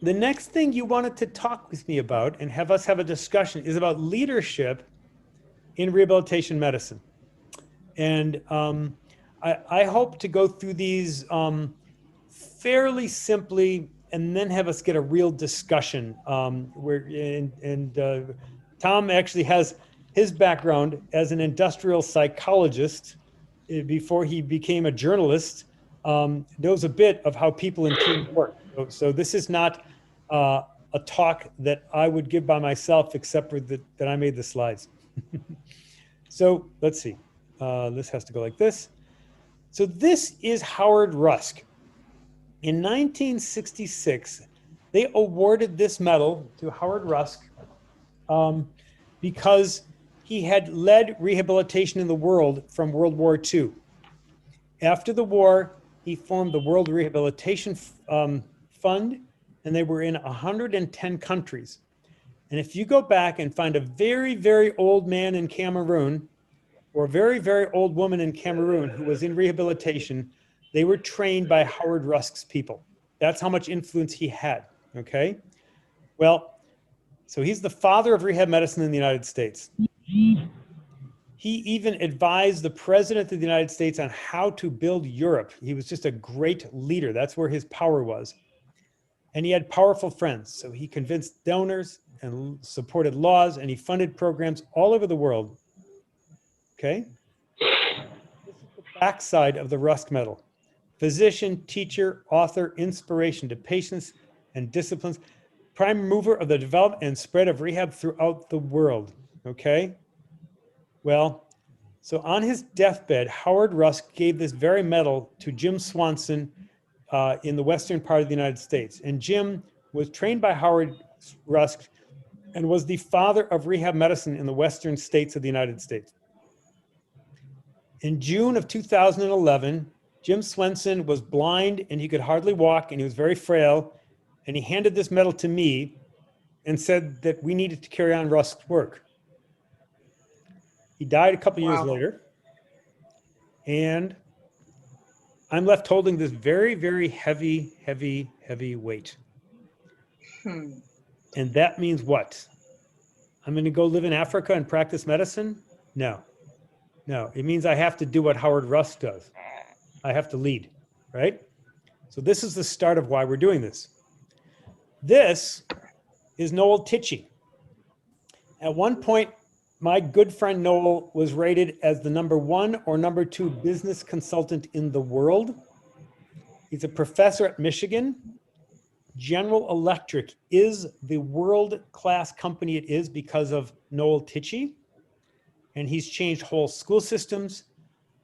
the next thing you wanted to talk with me about and have us have a discussion is about leadership in rehabilitation medicine. And I hope to go through these fairly simply and then have us get a real discussion. Tom actually has his background as an industrial psychologist before he became a journalist, knows a bit of how people in teams work. So this is not a talk that I would give by myself, except for that I made the slides. So let's see. This has to go like this. So this is Howard Rusk. In 1966, they awarded this medal to Howard Rusk because he had led rehabilitation in the world from World War II. After the war, he formed the World Rehabilitation Fund, and they were in 110 countries. And if you go back and find a very, very old man in Cameroon or a very, very old woman in Cameroon who was in rehabilitation, they were trained by Howard Rusk's people. That's how much influence he had, okay? Well, so he's the father of rehab medicine in the United States. He even advised the president of the United States on how to build Europe. He was just a great leader. That's where his power was. And he had powerful friends. So he convinced donors and supported laws, and he funded programs all over the world. Okay? This is the backside of the Rusk Medal. Physician, teacher, author, inspiration to patients and disciplines, prime mover of the development and spread of rehab throughout the world. Okay? Well, so on his deathbed, Howard Rusk gave this very medal to Jim Swanson in the western part of the United States. And Jim was trained by Howard Rusk and was the father of rehab medicine in the western states of the United States. In June of 2011, Jim Swanson was blind and he could hardly walk and he was very frail. And he handed this medal to me and said that we needed to carry on Rusk's work. He died a couple years later. And I'm left holding this very, very heavy, heavy, heavy weight. And that means what? I'm going to go live in Africa and practice medicine? No. No, it means I have to do what Howard Rusk does. I have to lead, right? So this is the start of why we're doing this. This is Noel Tichy. At one point, my good friend Noel was rated as the #1 or #2 business consultant in the world. He's a professor at Michigan. General Electric is the world-class company it is because of Noel Tichy. And he's changed whole school systems.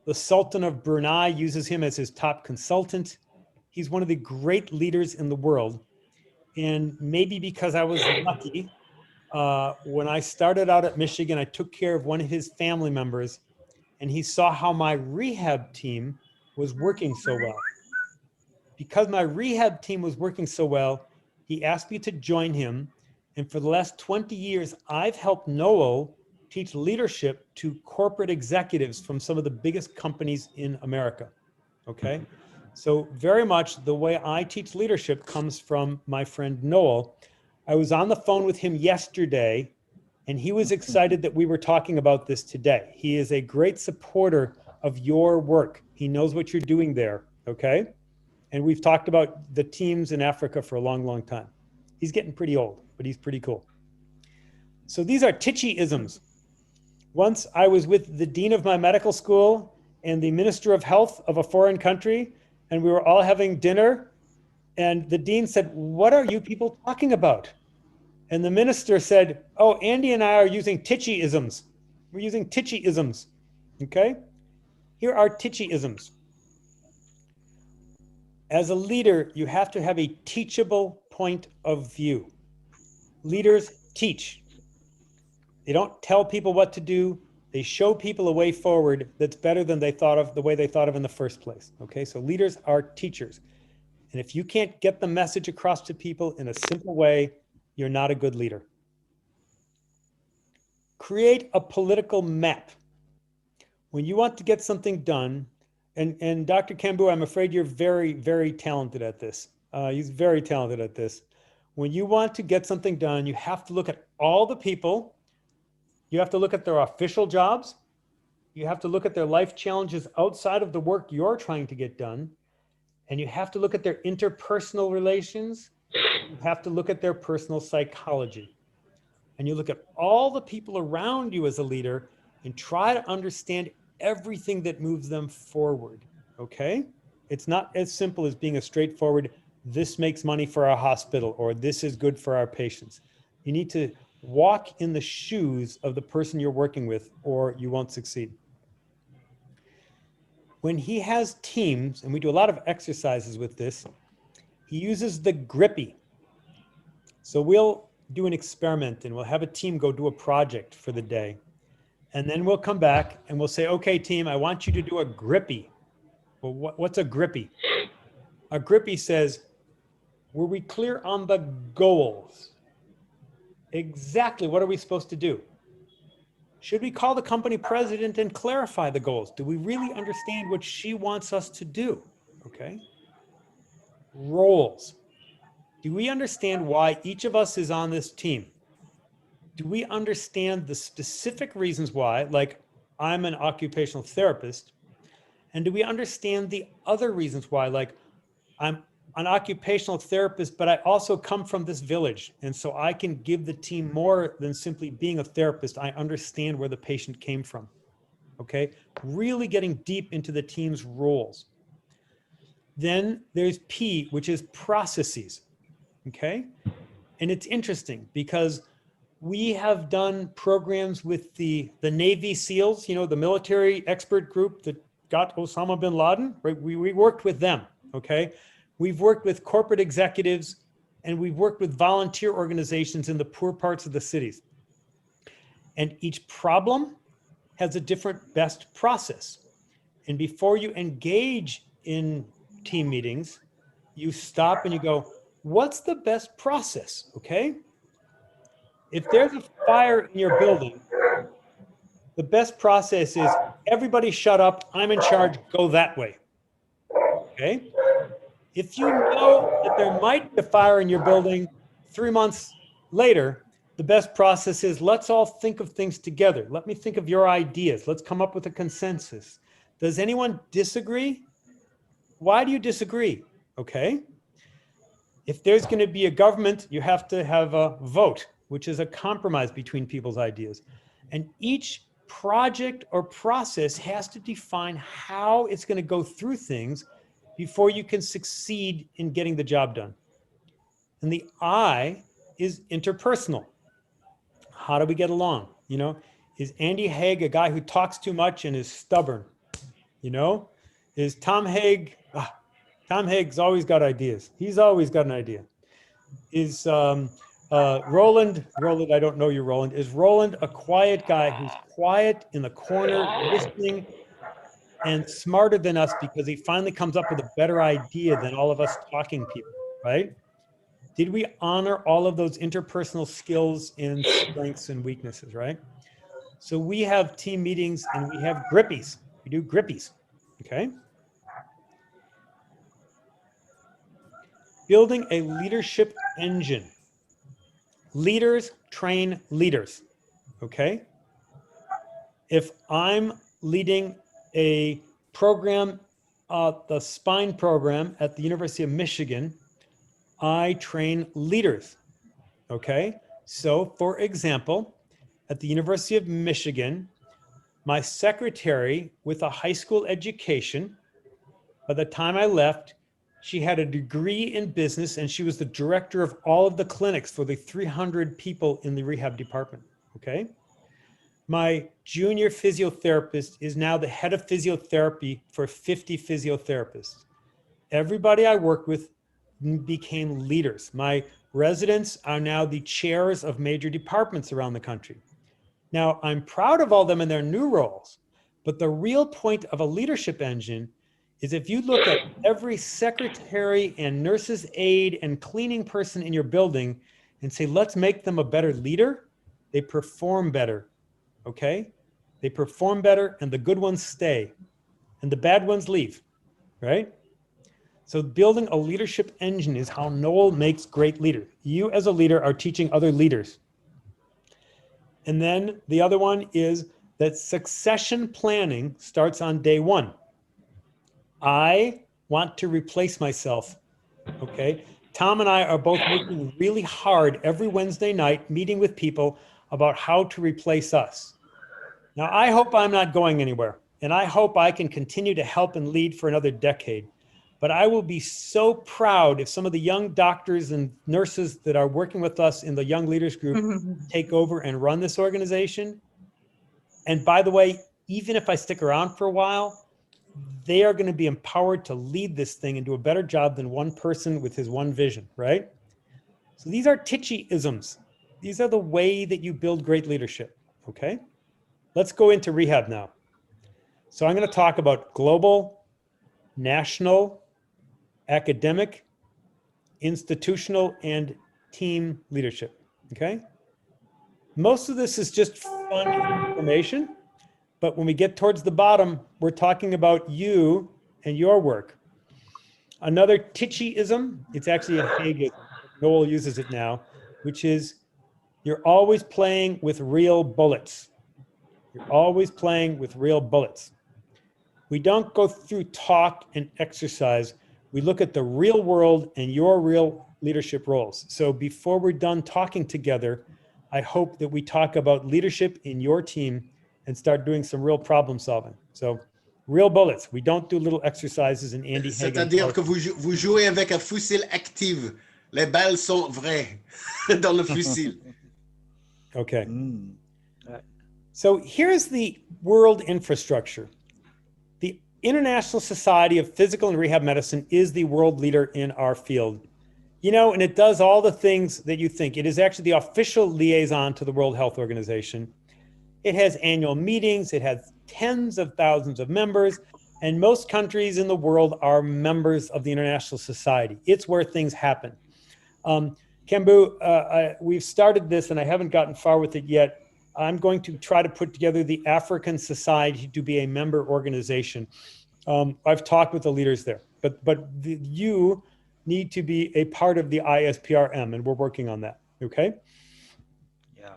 The Sultan of Brunei uses him as his top consultant. He's one of the great leaders in the world. And maybe because I was lucky, when I started out at Michigan, I took care of one of his family members, and he saw how my rehab team was working so well. Because my rehab team was working so well, he asked me to join him. And for the last 20 years, I've helped Noel teach leadership to corporate executives from some of the biggest companies in America, okay? So very much the way I teach leadership comes from my friend Noel. I was on the phone with him yesterday, and he was excited that we were talking about this today. He is a great supporter of your work. He knows what you're doing there, okay? And we've talked about the teams in Africa for a long, long time. He's getting pretty old, but he's pretty cool. So these are Tichy-isms. Once I was with the dean of my medical school and the minister of health of a foreign country, and we were all having dinner, and the dean said, "What are you people talking about?" And the minister said, "Oh, Andy and I are using Tichy-isms. We're using Tichy-isms, okay? Here are Tichy-isms. As a leader, you have to have a teachable point of view. Leaders teach. They don't tell people what to do. They show people a way forward that's better than they thought of, the way they thought of in the first place. Okay, so leaders are teachers. And if you can't get the message across to people in a simple way, you're not a good leader. Create a political map. When you want to get something done, and Dr. Kambu, I'm afraid you're very, very talented at this. He's very talented at this. When you want to get something done, you have to look at all the people. You have to look at their official jobs. You have to look at their life challenges outside of the work you're trying to get done. And you have to look at their interpersonal relations. You have to look at their personal psychology. And you look at all the people around you as a leader and try to understand everything that moves them forward, okay? It's not as simple as being a straightforward, this makes money for our hospital, or this is good for our patients. You need to walk in the shoes of the person you're working with, or you won't succeed. When he has teams, and we do a lot of exercises with this, he uses the grippy. So we'll do an experiment and we'll have a team go do a project for the day. And then we'll come back and we'll say, okay, team, I want you to do a grippy. Well, what's a grippy? A grippy says, were we clear on the goals? Exactly what are we supposed to do? Should we call the company president and clarify the goals? Do we really understand what she wants us to do? Okay. Roles. Do we understand why each of us is on this team? Do we understand the specific reasons why, like I'm an occupational therapist? And do we understand the other reasons why, like I'm an occupational therapist, but I also come from this village. And so I can give the team more than simply being a therapist. I understand where the patient came from. Okay. Really getting deep into the team's roles. Then there's P, which is processes. Okay. And it's interesting because we have done programs with the Navy SEALs, you know, the military expert group that got Osama bin Laden, right? We worked with them, okay? We've worked with corporate executives and we've worked with volunteer organizations in the poor parts of the cities. And each problem has a different best process. And before you engage in team meetings, you stop and you go, what's the best process, okay? If there's a fire in your building, the best process is everybody shut up, I'm in charge, go that way, okay? If you know that there might be a fire in your building 3 months later, the best process is let's all think of things together. Let me think of your ideas. Let's come up with a consensus. Does anyone disagree? Why do you disagree? Okay. If there's going to be a government, you have to have a vote, which is a compromise between people's ideas. And each project or process has to define how it's going to go through things before you can succeed in getting the job done. And the I is interpersonal. How do we get along? You know, is Andy Haig a guy who talks too much and is stubborn? You know, is Tom Haig, Tom Haig's always got ideas. He's always got an idea. Is Roland, I don't know you, Roland. Is Roland a quiet guy who's quiet in the corner, listening and smarter than us because he finally comes up with a better idea than all of us talking people, right? Did we honor all of those interpersonal skills and strengths and weaknesses, right? So we have team meetings and we have grippies. We do grippies, okay? Building a leadership engine. Leaders train leaders, okay? If I'm leading a program, the spine program at the University of Michigan, I train leaders, okay? So for example, at the University of Michigan, my secretary with a high school education, by the time I left, she had a degree in business and she was the director of all of the clinics for the 300 people in the rehab department, okay? My junior physiotherapist is now the head of physiotherapy for 50 physiotherapists. Everybody I worked with became leaders. My residents are now the chairs of major departments around the country. Now, I'm proud of all them in their new roles, but the real point of a leadership engine is if you look at every secretary and nurse's aide and cleaning person in your building and say, let's make them a better leader, they perform better, okay? They perform better and the good ones stay and the bad ones leave, right? So building a leadership engine is how Noel makes great leaders. You as a leader are teaching other leaders. And then the other one is that succession planning starts on day one. I want to replace myself, okay? Tom and I are both working really hard every Wednesday night, meeting with people about how to replace us. Now, I hope I'm not going anywhere, and I hope I can continue to help and lead for another decade. But I will be so proud if some of the young doctors and nurses that are working with us in the Young Leaders Group take over and run this organization. And by the way, even if I stick around for a while, they are going to be empowered to lead this thing and do a better job than one person with his one vision, right? So these are Tichy-isms. These are the way that you build great leadership, okay? Let's go into rehab now. So I'm going to talk about global, national, academic, institutional, and team leadership, okay? Most of this is just fun information, but when we get towards the bottom, we're talking about you and your work. Another Tichy-ism, it's actually a Haig, Noel uses it now, which is you're always playing with real bullets. You're always playing with real bullets. We don't go through talk and exercise. We look at the real world and your real leadership roles. So before we're done talking together, I hope that we talk about leadership in your team and start doing some real problem solving. So real bullets. We don't do little exercises in Andy Haig. C'est-à-dire que vous jouez avec un fusil actif. Les balles sont vraies dans le fusil. Okay. So here's the world infrastructure. The International Society of Physical and Rehab Medicine is the world leader in our field. You know, and it does all the things that you think. It is actually the official liaison to the World Health Organization. It has annual meetings. It has tens of thousands of members. And most countries in the world are members of the International Society. It's where things happen. Kambu, we've started this and I haven't gotten far with it yet. I'm going to try to put together the African Society to be a member organization. I've talked with the leaders there, but you need to be a part of the ISPRM, and we're working on that, okay? Yeah.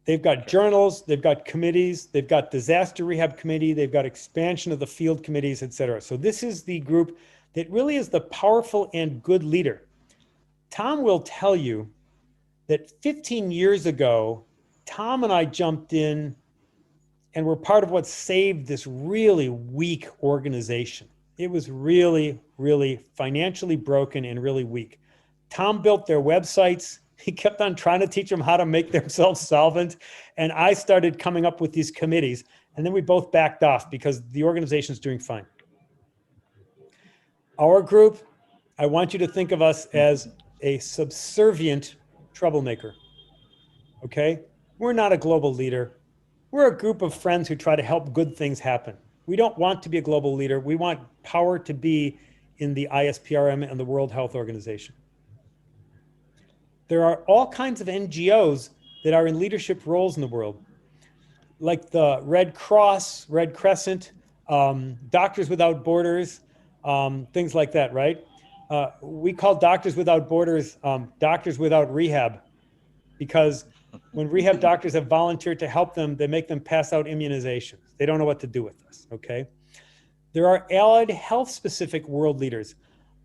They've got journals, they've got committees, they've got disaster rehab committee, they've got expansion of the field committees, et cetera. So this is the group that really is the powerful and good leader. Tom will tell you that 15 years ago, Tom and I jumped in and were part of what saved this really weak organization. It was really, really financially broken and really weak. Tom built their websites. He kept on trying to teach them how to make themselves solvent. And I started coming up with these committees. And then we both backed off because the organization's doing fine. Our group, I want you to think of us as a subservient troublemaker, okay? We're not a global leader. We're a group of friends who try to help good things happen. We don't want to be a global leader. We want power to be in the ISPRM and the World Health Organization. There are all kinds of NGOs that are in leadership roles in the world, like the Red Cross, Red Crescent, Doctors Without Borders, things like that, right? We call Doctors Without Borders Doctors Without Rehab, because when rehab doctors have volunteered to help them, they make them pass out immunizations. They don't know what to do with us, okay? There are allied health specific world leaders.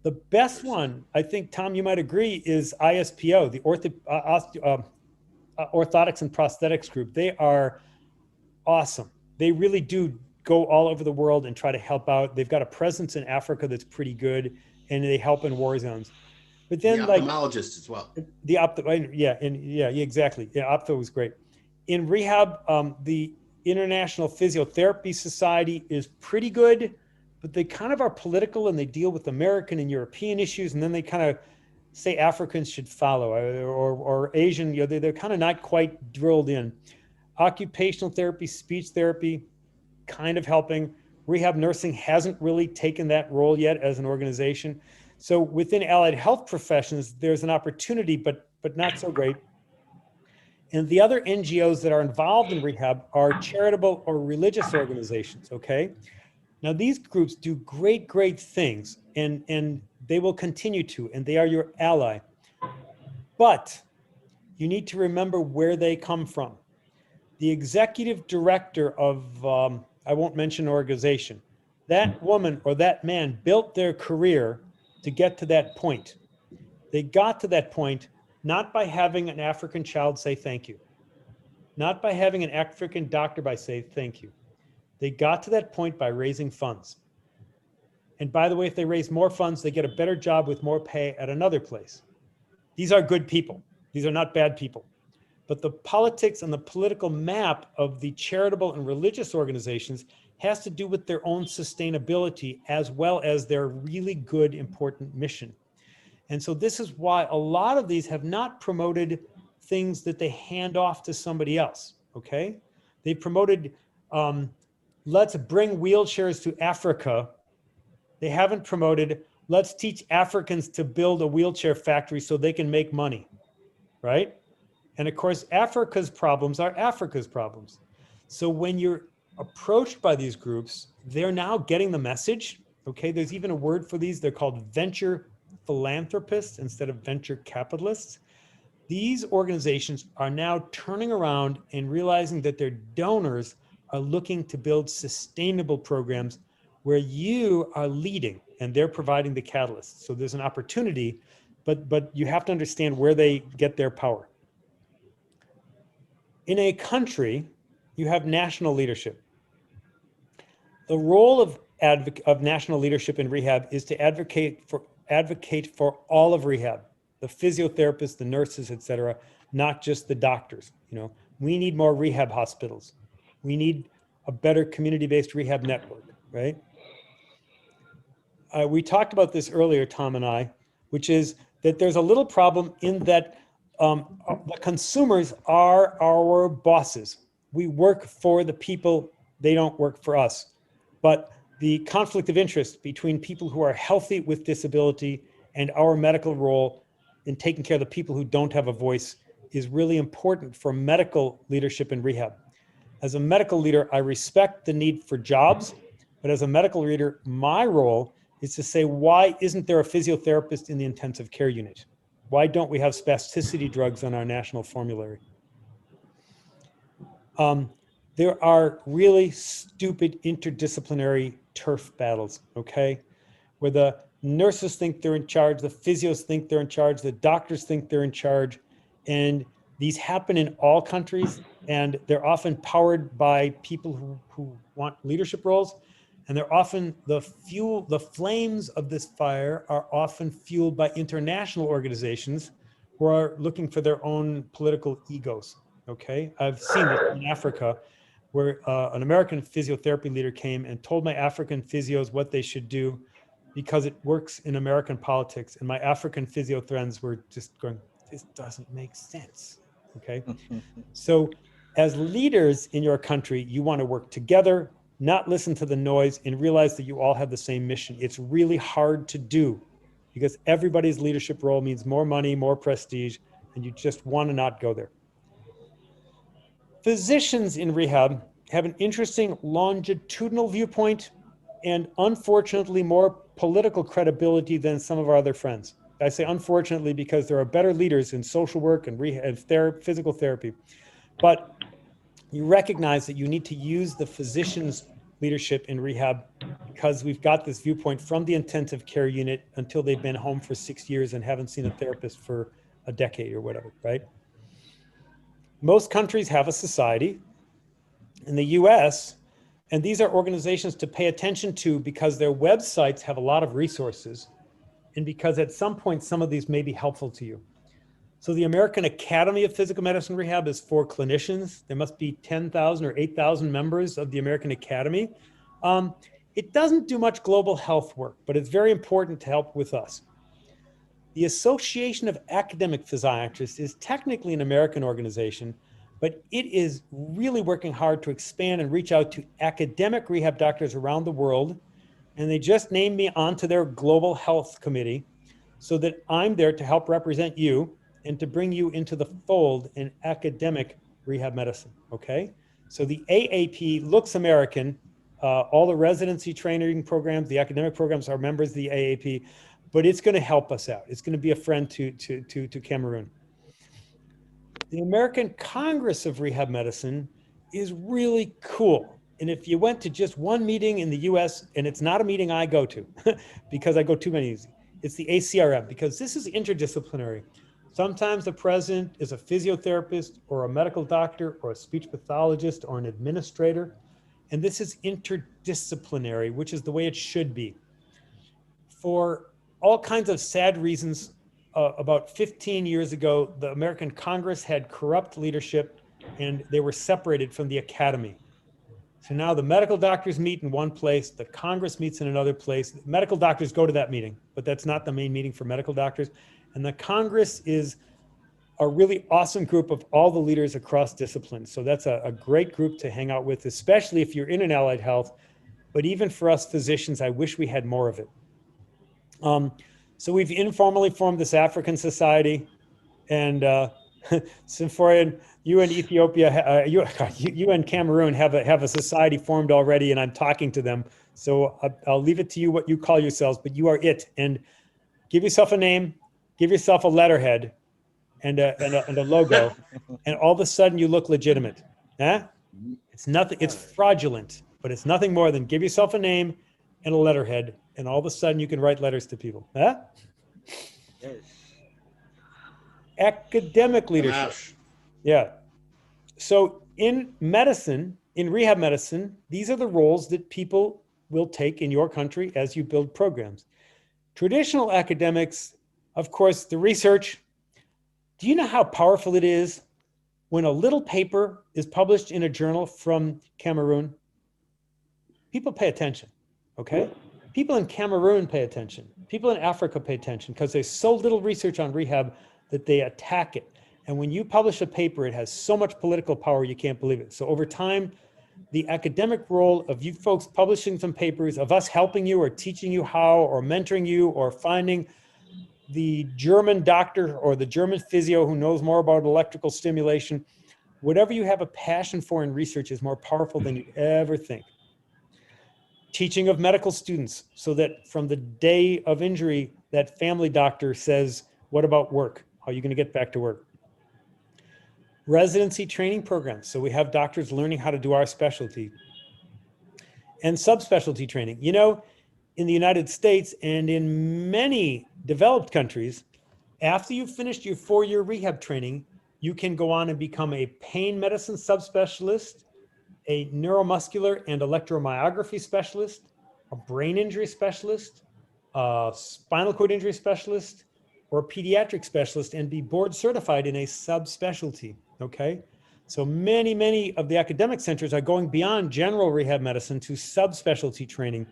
The best one, I think, Tom, you might agree, is ISPO, the Orthotics and Prosthetics Group. They are awesome. They really do go all over the world and try to help out. They've got a presence in Africa that's pretty good, and they help in war zones. But then, the ophthalmologist as well. The exactly. Yeah, ophtho was great. In rehab, the International Physiotherapy Society is pretty good, but they kind of are political and they deal with American and European issues, and then they kind of say Africans should follow, or Asian. You know, they're kind of not quite drilled in. Occupational therapy, speech therapy, kind of helping. Rehab nursing hasn't really taken that role yet as an organization. So within allied health professions, there's an opportunity, but not so great. And the other NGOs that are involved in rehab are charitable or religious organizations, okay? Now these groups do great, great things. And They will continue to, and they are your ally. But you need to remember where they come from. The executive director of, I won't mention an organization, that woman or that man built their career to get to that point. They got to that point not by having an African child say thank you, not by having an African doctor by say thank you. They got to that point by raising funds. And by the way, if they raise more funds, they get a better job with more pay at another place. These are good people. These are not bad people. But the politics and the political map of the charitable and religious organizations has to do with their own sustainability as well as their really good, important mission. And so this is why a lot of these have not promoted things that they hand off to somebody else, okay? They promoted, let's bring wheelchairs to Africa. They haven't promoted, let's teach Africans to build a wheelchair factory so they can make money, right? And of course, Africa's problems are Africa's problems. So when you're approached by these groups, they're now getting the message, okay? There's even a word for these. They're called venture philanthropists instead of venture capitalists. These organizations are now turning around and realizing that their donors are looking to build sustainable programs where you are leading and they're providing the catalyst. So there's an opportunity, but you have to understand where they get their power. In a country, you have national leadership. The role of national leadership in rehab is to advocate for all of rehab, the physiotherapists, the nurses, et cetera, not just the doctors. You know, we need more rehab hospitals. We need a better community-based rehab network, right? We talked about this earlier, Tom and I, which is that there's a little problem in that the consumers are our bosses. We work for the people, they don't work for us. But the conflict of interest between people who are healthy with disability and our medical role in taking care of the people who don't have a voice is really important for medical leadership in rehab. As a medical leader, I respect the need for jobs, but as a medical leader, my role is to say, why isn't there a physiotherapist in the intensive care unit? Why don't we have spasticity drugs on our national formulary? There are really stupid interdisciplinary turf battles, okay? Where the nurses think they're in charge, the physios think they're in charge, the doctors think they're in charge. And these happen in all countries, and they're often powered by people who want leadership roles. And they're often the flames of this fire are often fueled by international organizations who are looking for their own political egos, okay? I've seen this in Africa where an American physiotherapy leader came and told my African physios what they should do because it works in American politics. And my African physio friends were just going, this doesn't make sense, okay? So as leaders in your country, you want to work together, not listen to the noise, and realize that you all have the same mission. It's really hard to do because everybody's leadership role means more money, more prestige, and you just want to not go there. Physicians in rehab have an interesting longitudinal viewpoint and unfortunately more political credibility than some of our other friends. I say unfortunately because there are better leaders in social work and rehab, physical therapy. But you recognize that you need to use the physician's leadership in rehab because we've got this viewpoint from the intensive care unit until they've been home for 6 years and haven't seen a therapist for a decade or whatever, right? Most countries have a society. In the US, and these are organizations to pay attention to because their websites have a lot of resources and because at some point some of these may be helpful to you. So the American Academy of Physical Medicine Rehab is for clinicians. There must be 10,000 or 8,000 members of the American Academy. It doesn't do much global health work, but it's very important to help with us. The Association of Academic Physiatrists is technically an American organization, but it is really working hard to expand and reach out to academic rehab doctors around the world. And they just named me onto their global health committee so that I'm there to help represent you and to bring you into the fold in academic rehab medicine, okay? So the AAP looks American. All the residency training programs, the academic programs are members of the AAP, but it's going to help us out. It's going to be a friend to Camaroon. The American Congress of Rehab Medicine is really cool. And if you went to just one meeting in the US, and it's not a meeting I go to because I go too many, it's the ACRM, because this is interdisciplinary. Sometimes the president is a physiotherapist or a medical doctor or a speech pathologist or an administrator. And this is interdisciplinary, which is the way it should be. For all kinds of sad reasons, about 15 years ago, the American Congress had corrupt leadership and they were separated from the academy. So now the medical doctors meet in one place, the Congress meets in another place. Medical doctors go to that meeting, but that's not the main meeting for medical doctors. And the Congress is a really awesome group of all the leaders across disciplines. So that's a great group to hang out with, especially if you're in an allied health. But even for us physicians, I wish we had more of it. So we've informally formed this African society, and Symphorian, you and Ethiopia, you and Camaroon have a society formed already, and I'm talking to them. So I'll leave it to you what you call yourselves, but you are it. And give yourself a name, give yourself a letterhead, and a logo, and all of a sudden you look legitimate. Huh? It's nothing. It's fraudulent, but it's nothing more than give yourself a name and a letterhead, and all of a sudden you can write letters to people. Huh? Yes. Ça Academic leadership. marche. Yeah. So in medicine, in rehab medicine, these are the roles that people will take in your country as you build programs. Traditional academics, of course, the research. Do you know how powerful it is when a little paper is published in a journal from Camaroon? People pay attention, okay? People in Camaroon pay attention. People in Africa pay attention because there's so little research on rehab that they attack it. And when you publish a paper, it has so much political power, you can't believe it. So over time, the academic role of you folks publishing some papers, of us helping you or teaching you how or mentoring you or finding the German doctor or the German physio who knows more about electrical stimulation, whatever you have a passion for in research is more powerful than you ever think. Teaching of medical students so that from the day of injury, that family doctor says, what about work? How are you going to get back to work? Residency training programs. So we have doctors learning how to do our specialty. And subspecialty training. You know, in the United States and in many developed countries, after you've finished your 4-year rehab training, you can go on and become a pain medicine subspecialist, a neuromuscular and electromyography specialist, a brain injury specialist, a spinal cord injury specialist, or a pediatric specialist, and be board certified in a subspecialty, okay? So many of the academic centers are going beyond general rehab medicine to subspecialty training.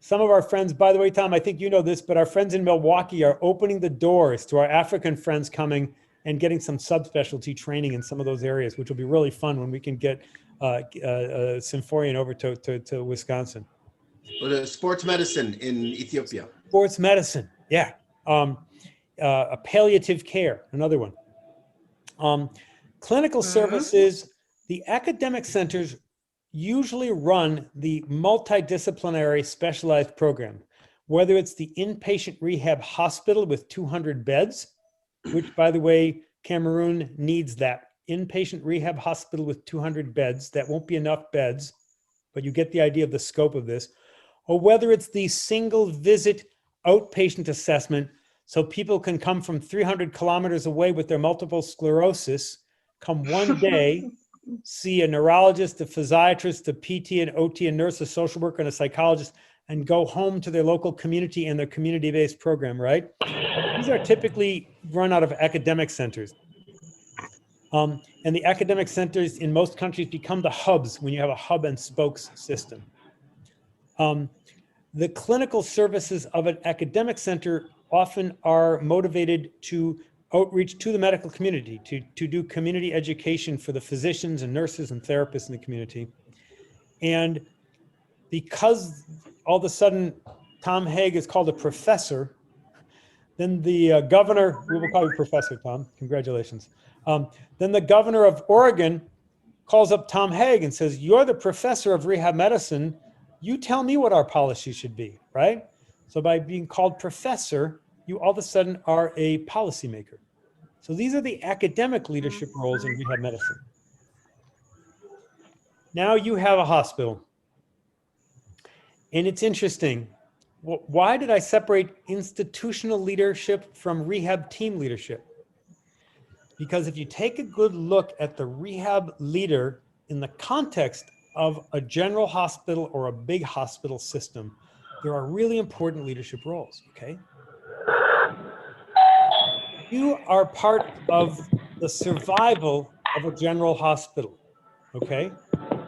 Some of our friends, by the way, Tom, I think you know this, but our friends in Milwaukee are opening the doors to our African friends coming and getting some subspecialty training in some of those areas, which will be really fun when we can get Symphorian over to Wisconsin. Or sports medicine in Ethiopia. Sports medicine, yeah. A palliative care, another one. Clinical services, the academic centers usually run the multidisciplinary specialized program, whether it's the inpatient rehab hospital with 200 beds, which, by the way, Camaroon needs that inpatient rehab hospital with 200 beds. That won't be enough beds, but you get the idea of the scope of this. Or whether it's the single visit outpatient assessment, so people can come from 300 kilometers away with their multiple sclerosis, come one day, see a neurologist, a physiatrist, a PT, an OT, a nurse, a social worker, and a psychologist, and go home to their local community and their community-based program, right? These are typically run out of academic centers. And the academic centers in most countries become the hubs when you have a hub and spokes system. The clinical services of an academic center often are motivated to outreach to the medical community, to do community education for the physicians and nurses and therapists in the community. And because all of a sudden Tom Haig is called a professor, then the governor, we will call you Professor Tom, congratulations. Then the governor of Oregon calls up Tom Haig and says, you're the professor of rehab medicine. You tell me what our policy should be, right? So by being called professor, you all of a sudden are a policymaker. So these are the academic leadership roles in rehab medicine. Now you have a hospital. And it's interesting. Why did I separate institutional leadership from rehab team leadership? Because if you take a good look at the rehab leader in the context of a general hospital or a big hospital system, there are really important leadership roles, okay? You are part of the survival of a general hospital, okay?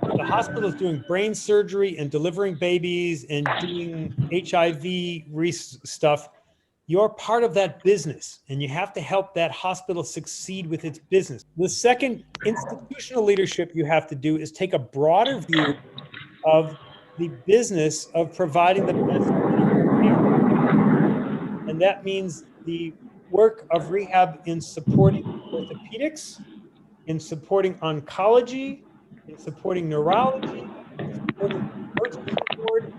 If the hospital is doing brain surgery and delivering babies and doing HIV stuff, you're part of that business and you have to help that hospital succeed with its business. The second institutional leadership you have to do is take a broader view of the business of providing the best care. And that means the work of rehab in supporting orthopedics, in supporting oncology, in supporting neurology, in supporting emergency ward.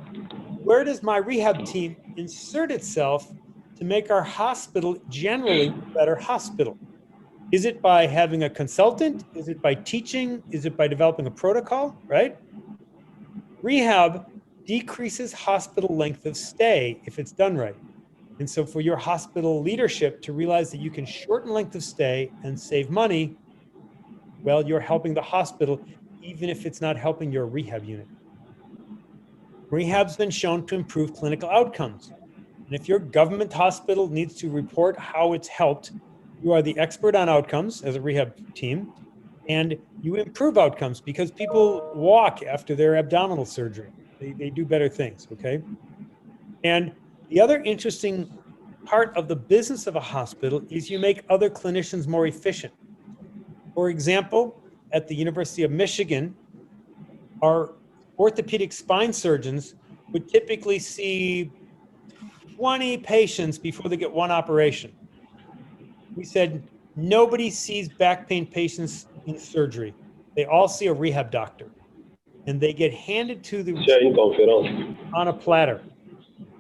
Where does my rehab team insert itself to make our hospital generally a better hospital? Is it by having a consultant? Is it by teaching? Is it by developing a protocol, right? Rehab decreases hospital length of stay if it's done right. And so for your hospital leadership to realize that you can shorten length of stay and save money, well, you're helping the hospital, even if it's not helping your rehab unit. Rehab's been shown to improve clinical outcomes. And if your government hospital needs to report how it's helped, you are the expert on outcomes as a rehab team, and you improve outcomes because people walk after their abdominal surgery. They do better things, okay? And the other interesting part of the business of a hospital is you make other clinicians more efficient. For example, at the University of Michigan, our orthopedic spine surgeons would typically see 20 patients before they get one operation. We said, nobody sees back pain patients in surgery. They all see a rehab doctor. And they get handed to the on a platter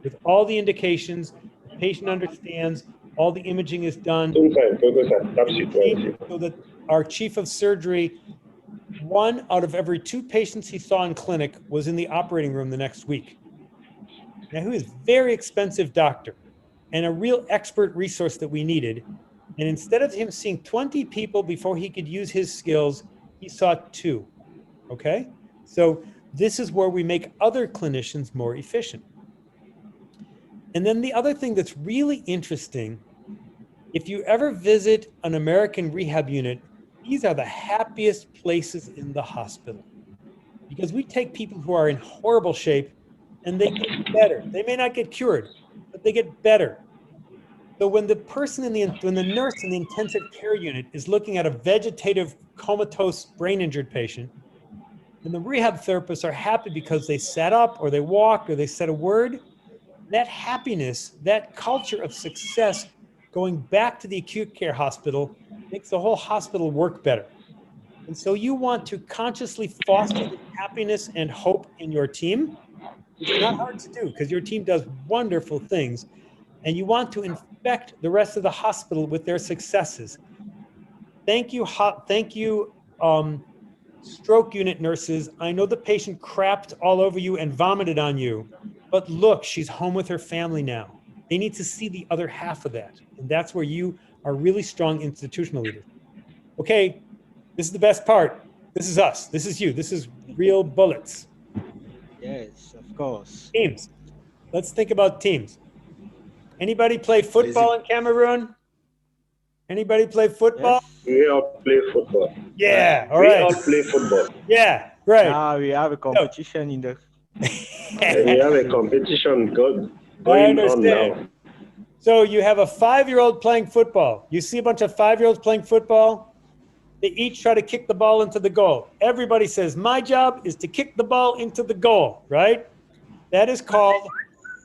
with all the indications. The patient understands, all the imaging is done. So that our chief of surgery, 1 out of every 2 patients he saw in clinic was in the operating room the next week. Now, he was a very expensive doctor and a real expert resource that we needed. And instead of him seeing 20 people before he could use his skills, he saw 2, okay? So this is where we make other clinicians more efficient. And then the other thing that's really interesting, if you ever visit an American rehab unit, these are the happiest places in the hospital because we take people who are in horrible shape and they get better. They may not get cured, but they get better. So when the nurse in the intensive care unit is looking at a vegetative comatose brain injured patient, and the rehab therapists are happy because they sat up or they walked or they said a word, that happiness, that culture of success going back to the acute care hospital makes the whole hospital work better. And so you want to consciously foster the happiness and hope in your team, which is not hard to do because your team does wonderful things. And you want to infect the rest of the hospital with their successes. Thank you, stroke unit nurses. I know the patient crapped all over you and vomited on you, but look, she's home with her family now. They need to see the other half of that. And that's where you are really strong institutional leaders. Okay, this is the best part. This is us. This is you. This is real bullets. Yes, of course. Teams. Let's think about teams. Anybody play football in Cameroon? Anybody play football? Yes. We all play football. Yeah, all We right. all play football. Yeah, right. Now we have a competition in the. And we have a competition going on now. So you have a 5-year-old playing football. You see a bunch of 5-year-olds playing football. They each try to kick the ball into the goal. Everybody says, my job is to kick the ball into the goal, right? That is called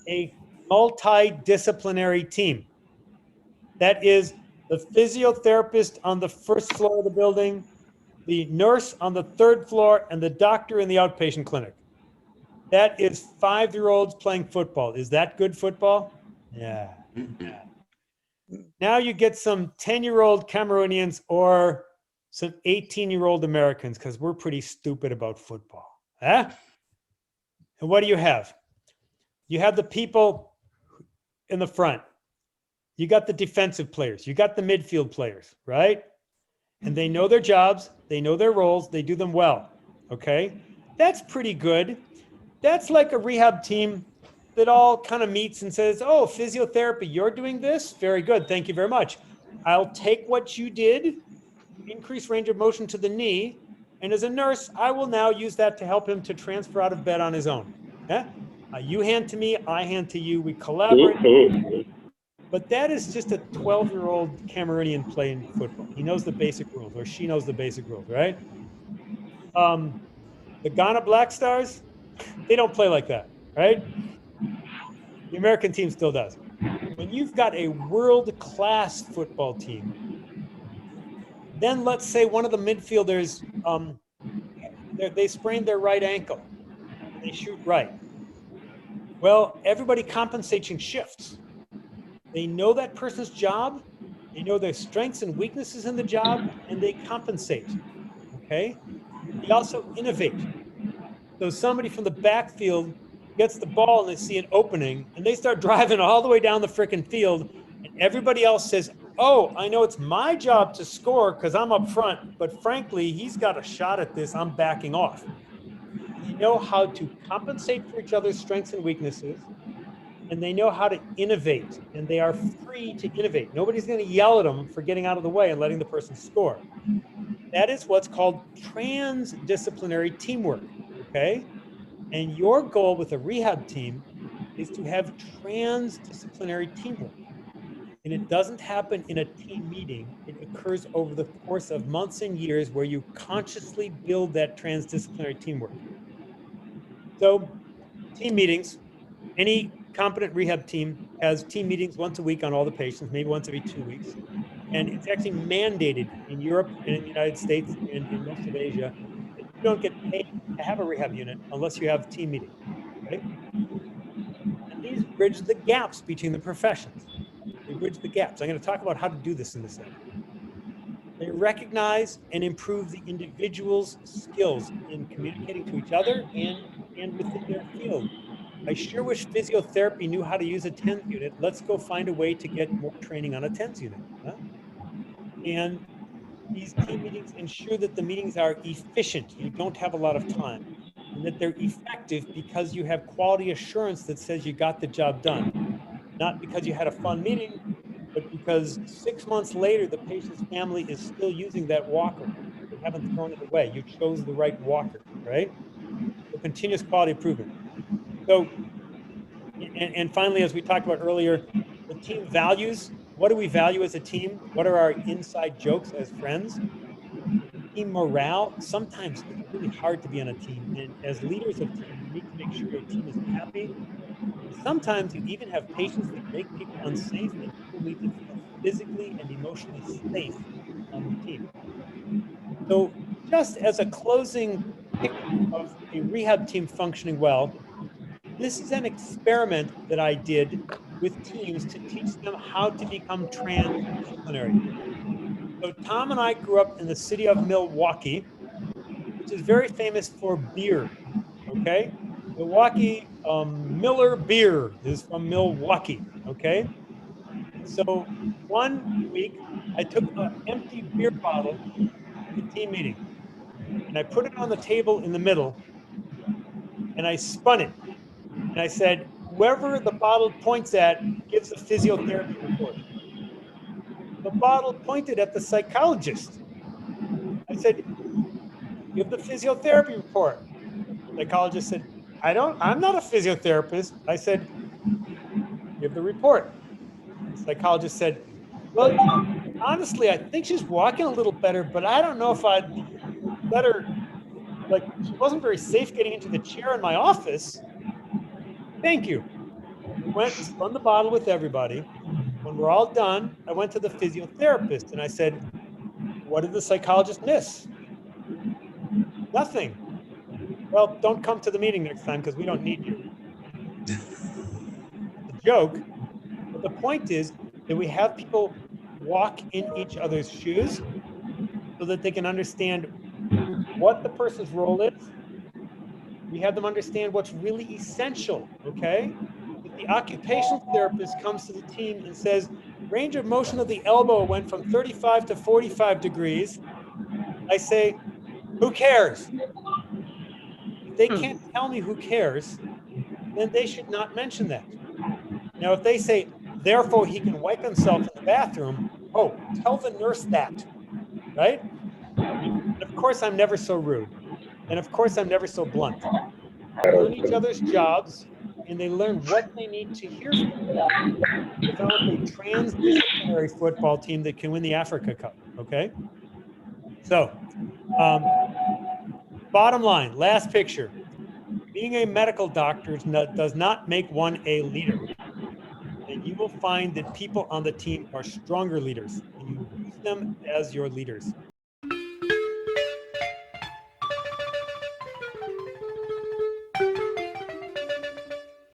a multidisciplinary team. That is the physiotherapist on the first floor of the building, the nurse on the 3rd floor, and the doctor in the outpatient clinic. That is 5-year-olds playing football. Is that good football? Yeah. Now you get some 10-year-old Cameroonians or some 18-year-old Americans, because we're pretty stupid about football. Huh? And what do you have? You have the people in the front. You got the defensive players. You got the midfield players, right? And they know their jobs. They know their roles. They do them well. Okay? That's pretty good. That's like a rehab team that all kind of meets and says, oh, physiotherapy, you're doing this? Very good. Thank you very much. I'll take what you did, increase range of motion to the knee, and as a nurse, I will now use that to help him to transfer out of bed on his own. Yeah? You hand to me, I hand to you, we collaborate. But that is just a 12-year-old Cameroonian playing football. He knows the basic rules, or she knows the basic rules, right? The Ghana Black Stars, they don't play like that, right? The American team still does. When you've got a world-class football team, then let's say one of the midfielders, they sprained their right ankle. They shoot right. Well, everybody compensates in shifts. They know that person's job. They know their strengths and weaknesses in the job, and they compensate, okay? They also innovate. So somebody from the backfield gets the ball and they see an opening and they start driving all the way down the frickin' field, and everybody else says, oh, I know it's my job to score because I'm up front, but frankly, he's got a shot at this, I'm backing off. They know how to compensate for each other's strengths and weaknesses, and they know how to innovate, and they are free to innovate. Nobody's going to yell at them for getting out of the way and letting the person score. That is what's called transdisciplinary teamwork, okay? And your goal with a rehab team is to have transdisciplinary teamwork. And it doesn't happen in a team meeting. It occurs over the course of months and years where you consciously build that transdisciplinary teamwork. So team meetings, any competent rehab team has team meetings once a week on all the patients, maybe once every 2 weeks. And it's actually mandated in Europe and in the United States and in most of Asia that you don't get paid to have a rehab unit unless you have team meetings, right? And these bridge the gaps between the professions. They bridge the gaps. I'm going to talk about how to do this in a second. They recognize and improve the individual's skills in communicating to each other and within their field. I sure wish physiotherapy knew how to use a TENS unit. Let's go find a way to get more training on a TENS unit. Huh? And these team meetings ensure that the meetings are efficient. You don't have a lot of time, and that they're effective because you have quality assurance that says you got the job done. Not because you had a fun meeting, but because 6 months later, the patient's family is still using that walker. They haven't thrown it away. You chose the right walker, right? So continuous quality improvement. So, and finally, as we talked about earlier, the team values. What do we value as a team? What are our inside jokes as friends? Team morale. Sometimes it's really hard to be on a team. And as leaders of team, you need to make sure your team is happy. And sometimes you even have patients that make people unsafe, and people need to feel physically and emotionally safe on the team. So just as a closing picture of a rehab team functioning well, this is an experiment that I did with teams to teach them how to become transdisciplinary. So Tom and I grew up in the city of Milwaukee, which is very famous for beer, okay? Milwaukee, Miller Beer is from Milwaukee, okay? And so one week, I took an empty beer bottle to the team meeting, and I put it on the table in the middle, and I spun it. And I said, whoever the bottle points at gives a physiotherapy report. The bottle pointed at the psychologist. I said, give the physiotherapy report. The psychologist said, I'm not a physiotherapist. I said, give the report. The psychologist said, well, honestly, I think she's walking a little better, but I don't know if I'd let her, like, she wasn't very safe getting into the chair in my office. Thank you. We went and spun the bottle with everybody. When we're all done, I went to the physiotherapist and I said, what did the psychologist miss? Nothing. Well, don't come to the meeting next time because we don't need you. It's a joke, but the point is that we have people walk in each other's shoes so that they can understand what the person's role is. We have them understand what's really essential, okay? If the occupational therapist comes to the team and says, range of motion of the elbow went from 35 to 45 degrees, I say, who cares? If they can't tell me who cares, then they should not mention that. Now, if they say, therefore he can wipe himself in the bathroom, oh, tell the nurse that, right? And of course, I'm never so rude. And of course, I'm never so blunt. They learn each other's jobs and they learn what they need to hear from. Develop a transdisciplinary football team that can win the Africa Cup, okay? So, bottom line, last picture. Being a medical doctor does not make one a leader. And you will find that people on the team are stronger leaders, and you use them as your leaders.